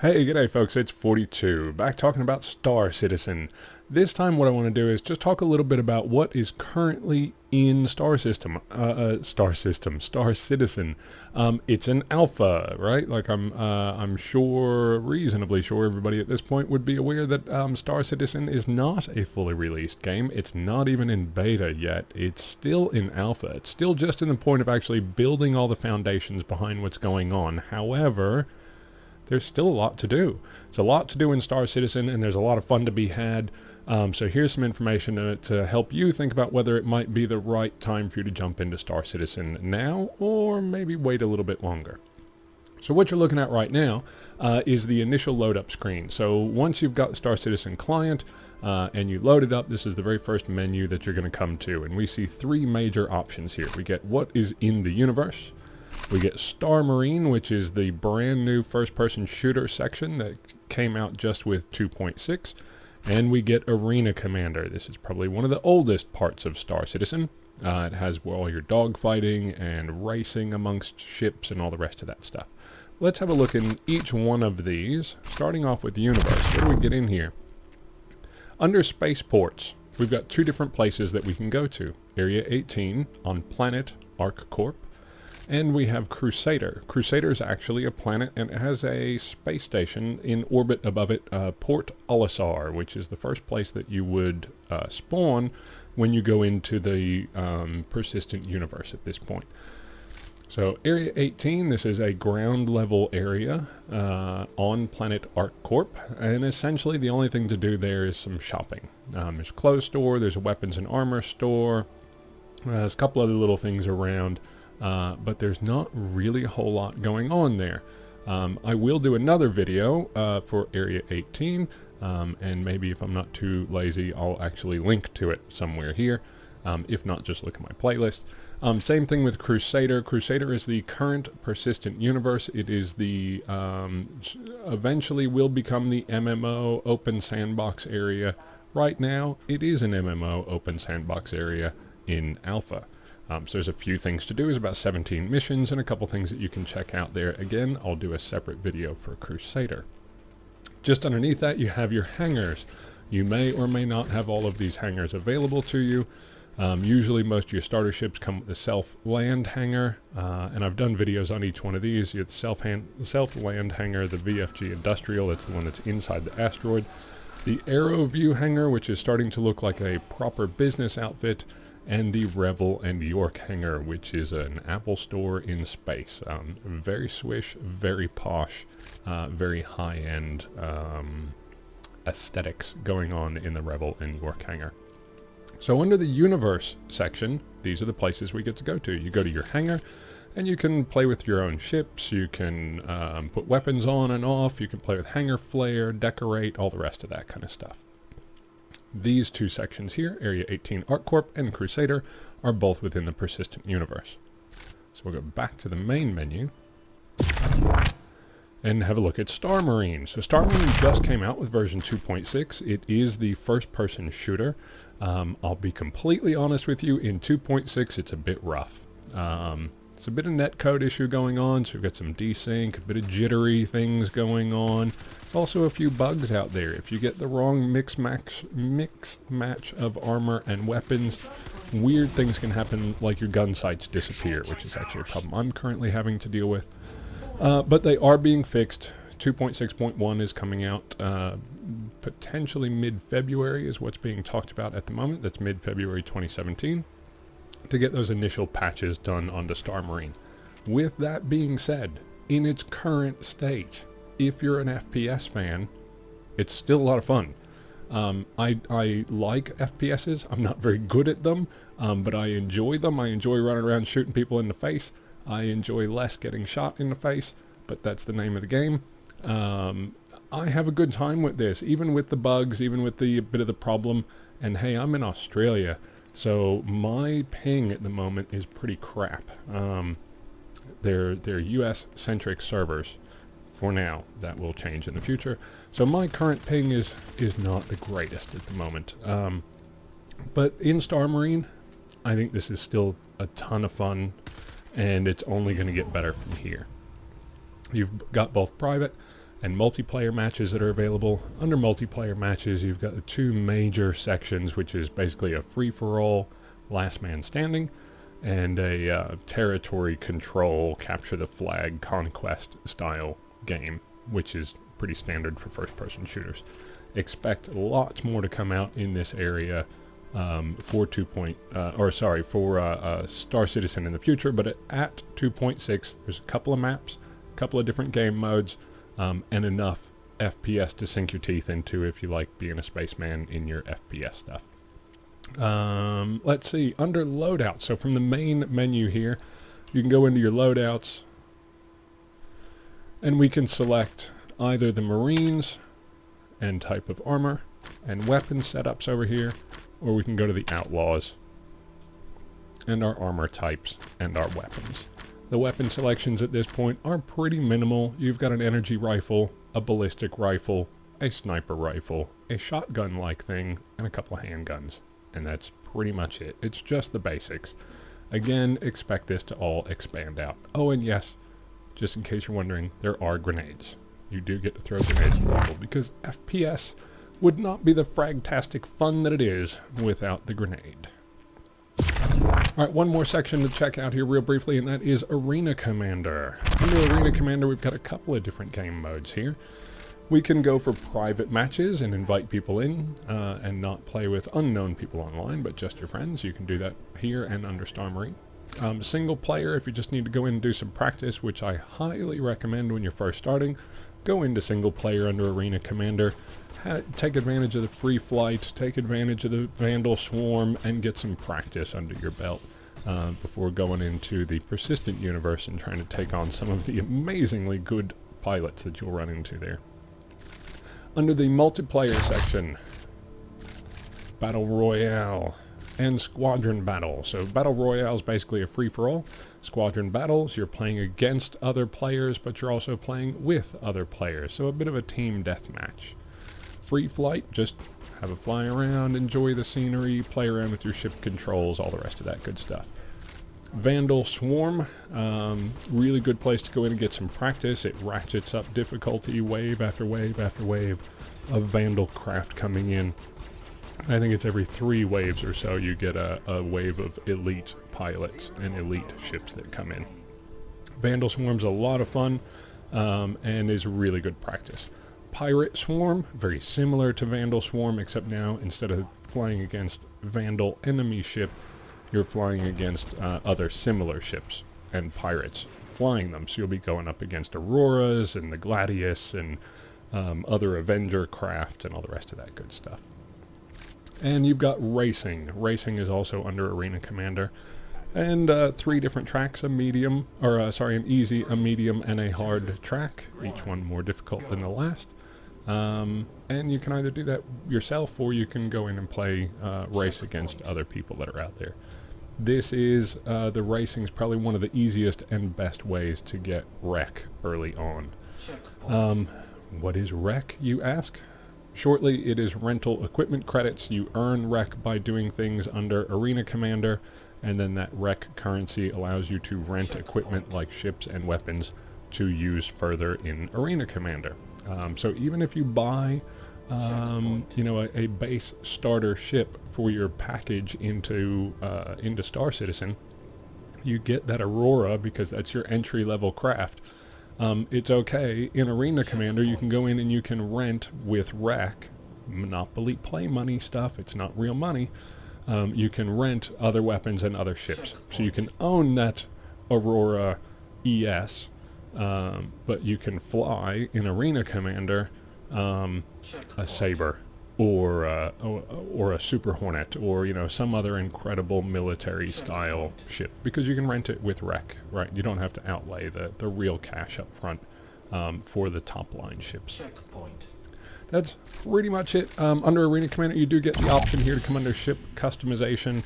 Hey, g'day folks, it's Forteetu, back talking about Star Citizen. This time what I want to do is just talk a little bit about what is currently in Star Citizen. It's an alpha, right? Like I'm sure, reasonably sure everybody at this point would be aware that Star Citizen is not a fully released game. It's not even in beta yet. It's still in alpha. It's still just in the point of actually building all the foundations behind what's going on. However, there's still a lot to do. There's a lot to do in Star Citizen, and there's a lot of fun to be had. So here's some information to help you think about whether it might be the right time for you to jump into Star Citizen now, or maybe wait a little bit longer. So what you're looking at right now is the initial load up screen. So once you've got the Star Citizen client and you load it up, this is the very first menu that you're going to come to. And we see three major options here. We get what is in the universe. We get Star Marine, which is the brand new first-person shooter section that came out just with 2.6. And we get Arena Commander. This is probably one of the oldest parts of Star Citizen. It has all your dogfighting and racing amongst ships and all the rest of that stuff. Let's have a look in each one of these, starting off with the universe. What do we get in here? Under spaceports, we've got two different places that we can go to. Area 18 on planet ArcCorp. And we have Crusader. Crusader is actually a planet, and it has a space station in orbit above it, Port Olisar, which is the first place that you would spawn when you go into the persistent universe at this point. So Area 18, this is a ground level area on planet ArcCorp, and essentially the only thing to do there is some shopping. There's a clothes store, there's a weapons and armor store, there's a couple other little things around. But there's not really a whole lot going on there. I will do another video for Area 18, and maybe if I'm not too lazy, I'll actually link to it somewhere here. If not, just look at my playlist. Same thing with Crusader. Crusader is the current persistent universe. It is the eventually will become the MMO open sandbox area. Right now, it is an MMO open sandbox area in alpha. So there's a few things to do. There's about 17 missions and a couple things that you can check out there. Again, I'll do a separate video for Crusader. Just underneath that, you have your hangars. You may or may not have all of these hangars available to you. Usually most of your starter ships come with the self-land hangar, and I've done videos on each one of these. You have the self-land hangar, the VFG Industrial, that's the one that's inside the asteroid. The Aero View hangar, which is starting to look like a proper business outfit, and the Revel and York hangar, which is an Apple store in space. Very swish, very posh, very high-end aesthetics going on in the Revel and York hangar. So under the universe section, these are the places we get to go to. You go to your hangar, and you can play with your own ships. You can put weapons on and off. You can play with hangar flare, decorate, all the rest of that kind of stuff. These two sections here, Area 18 ArcCorp and Crusader, are both within the persistent universe. So we'll go back to the main menu and have a look at Star Marine. So Star Marine just came out with version 2.6. It is the first-person shooter. I'll be completely honest with you, in 2.6 it's a bit rough. It's a bit of netcode issue going on, so we've got some desync, a bit of jittery things going on. There's also a few bugs out there. If you get the wrong mix match of armor and weapons, weird things can happen, like your gun sights disappear, which is actually a problem I'm currently having to deal with. But they are being fixed. 2.6.1 is coming out potentially mid-February is what's being talked about at the moment. That's mid-February 2017. To get those initial patches done onto Star Marine. With that being said, in its current state, if you're an FPS fan, it's still a lot of fun. I like FPSs. I'm not very good at them, but I enjoy them. I enjoy running around shooting people in the face. I enjoy less getting shot in the face, but that's the name of the game. I have a good time with this, even with the bugs, even with the bit of the problem. And hey, I'm in Australia. So my ping at the moment is pretty crap. They're US-centric servers for now. That will change in the future. So my current ping is not the greatest at the moment. But in Star Marine, I think this is still a ton of fun, and it's only going to get better from here. You've got both private and multiplayer matches that are available. Under multiplayer matches, you've got the two major sections, which is basically a free-for-all, last man standing, and a territory control, capture the flag, conquest style game, which is pretty standard for first-person shooters. Expect lots more to come out in this area for Star Citizen in the future, but at 2.6, there's a couple of maps, a couple of different game modes, and enough FPS to sink your teeth into if you like being a spaceman in your FPS stuff. Let's see, under loadouts, so from the main menu here, you can go into your loadouts, and we can select either the Marines and type of armor and weapon setups over here, or we can go to the Outlaws and our armor types and our weapons. The weapon selections at this point are pretty minimal. You've got an energy rifle, a ballistic rifle, a sniper rifle, a shotgun-like thing, and a couple of handguns. And that's pretty much it. It's just the basics. Again, expect this to all expand out. Oh, and yes, just in case you're wondering, there are grenades. You do get to throw grenades at people, because FPS would not be the fragtastic fun that it is without the grenade. Alright, one more section to check out here real briefly, and that is Arena Commander. Under Arena Commander, we've got a couple of different game modes here. We can go for private matches and invite people in and not play with unknown people online, but just your friends. You can do that here and under Star Marine. Single player, if you just need to go in and do some practice, which I highly recommend when you're first starting, go into single player under Arena Commander. Take advantage of the free flight, take advantage of the Vandal Swarm, and get some practice under your belt before going into the persistent universe and trying to take on some of the amazingly good pilots that you'll run into there. Under the multiplayer section, Battle Royale and Squadron Battle. So Battle Royale is basically a free-for-all. Squadron Battles, you're playing against other players, but you're also playing with other players. So a bit of a team deathmatch. Free flight, just have a fly around, enjoy the scenery, play around with your ship controls, all the rest of that good stuff. Vandal Swarm, really good place to go in and get some practice. It ratchets up difficulty wave after wave after wave of Vandal craft coming in. I think it's every 3 waves or so you get a wave of elite pilots and elite ships that come in. Vandal Swarm's a lot of fun and is really good practice. Pirate Swarm, very similar to Vandal Swarm, except now instead of flying against Vandal enemy ship, you're flying against other similar ships and pirates flying them. So you'll be going up against Auroras and the Gladius and other Avenger craft and all the rest of that good stuff. And you've got Racing. Racing is also under Arena Commander. And 3 different tracks, an easy, a medium, and a hard track. Each one more difficult than the last. And you can either do that yourself, or you can go in and play race against other people that are out there. This is, the racing is probably one of the easiest and best ways to get rec early on. What is rec, you ask? Shortly, it is rental equipment credits. You earn rec by doing things under Arena Commander, and then that rec currency allows you to rent equipment like ships and weapons to use further in Arena Commander. So even if you buy a base starter ship for your package into Star Citizen, you get that Aurora because that's your entry-level craft. It's okay. In Arena Commander, you can go in and you can rent with rec, Monopoly play money stuff. It's not real money. You can rent other weapons and other ships. So you can own that Aurora ES, but you can fly in Arena Commander a Saber or a Super Hornet or some other incredible military style ship, because you can rent it with rec, right? You don't have to outlay the real cash up front for the top line ships. That's pretty much it. Under Arena Commander, you do get the option here to come under ship customization,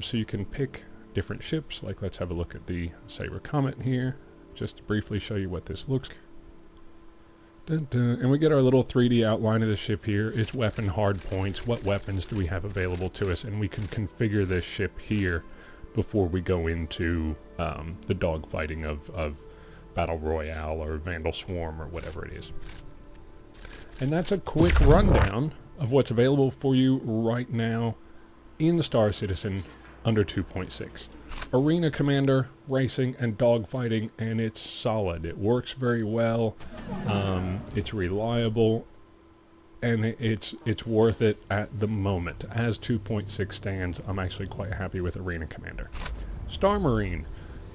so you can pick different ships. Like, let's have a look at the Saber Comet here, just to briefly show you what this looks like. Dun, dun. And we get our little 3D outline of the ship here. It's weapon hard points. What weapons do we have available to us? And we can configure this ship here before we go into the dogfighting of Battle Royale or Vandal Swarm or whatever it is. And that's a quick rundown of what's available for you right now in Star Citizen under 2.6. Arena Commander, racing, and dogfighting, and it's solid. It works very well. It's reliable, and it's worth it at the moment. As 2.6 stands, I'm actually quite happy with Arena Commander. Star Marine,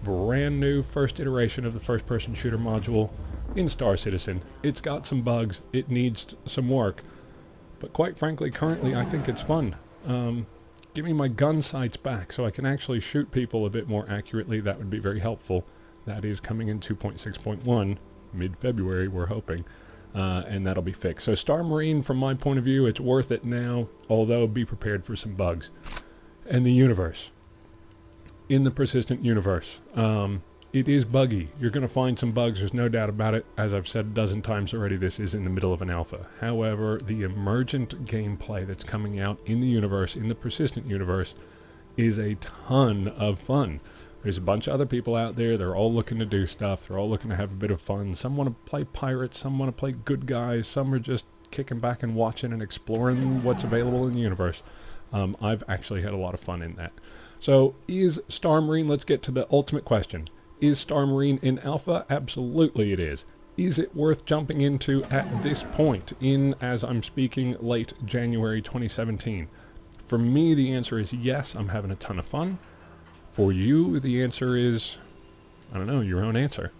brand new first iteration of the first-person shooter module in Star Citizen. It's got some bugs. It needs some work, but quite frankly, currently I think it's fun. Give me my gun sights back so I can actually shoot people a bit more accurately. That would be very helpful. That is coming in 2.6.1 mid-February, we're hoping, and that'll be fixed. So Star Marine, from my point of view, it's worth it now, although be prepared for some bugs. And the universe. In the persistent universe, it is buggy. You're going to find some bugs, there's no doubt about it. As I've said a dozen times already, this is in the middle of an alpha. However, the emergent gameplay that's coming out in the universe, in the persistent universe, is a ton of fun. There's a bunch of other people out there. They're all looking to do stuff. They're all looking to have a bit of fun. Some want to play pirates. Some want to play good guys. Some are just kicking back and watching and exploring what's available in the universe. I've actually had a lot of fun in that. So is Star Marine, let's get to the ultimate question. Is Star Marine in alpha? Absolutely it is. Is it worth jumping into at this point in, as I'm speaking, late January 2017? For me, the answer is yes. I'm having a ton of fun. For you, the answer is, I don't know, your own answer.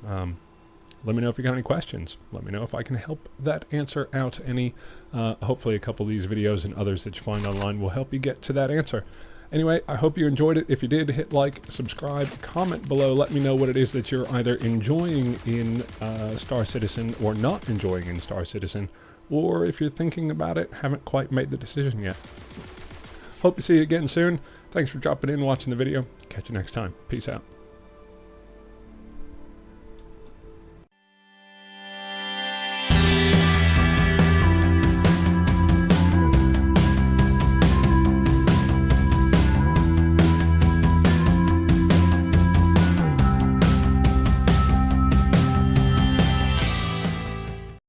Let me know if you got any questions. Let me know if I can help that answer out any. Hopefully a couple of these videos and others that you find online will help you get to that answer. Anyway, I hope you enjoyed it. If you did, hit like, subscribe, comment below. Let me know what it is that you're either enjoying in Star Citizen or not enjoying in Star Citizen, or if you're thinking about it, haven't quite made the decision yet. Hope to see you again soon. Thanks for dropping in, watching the video. Catch you next time. Peace out.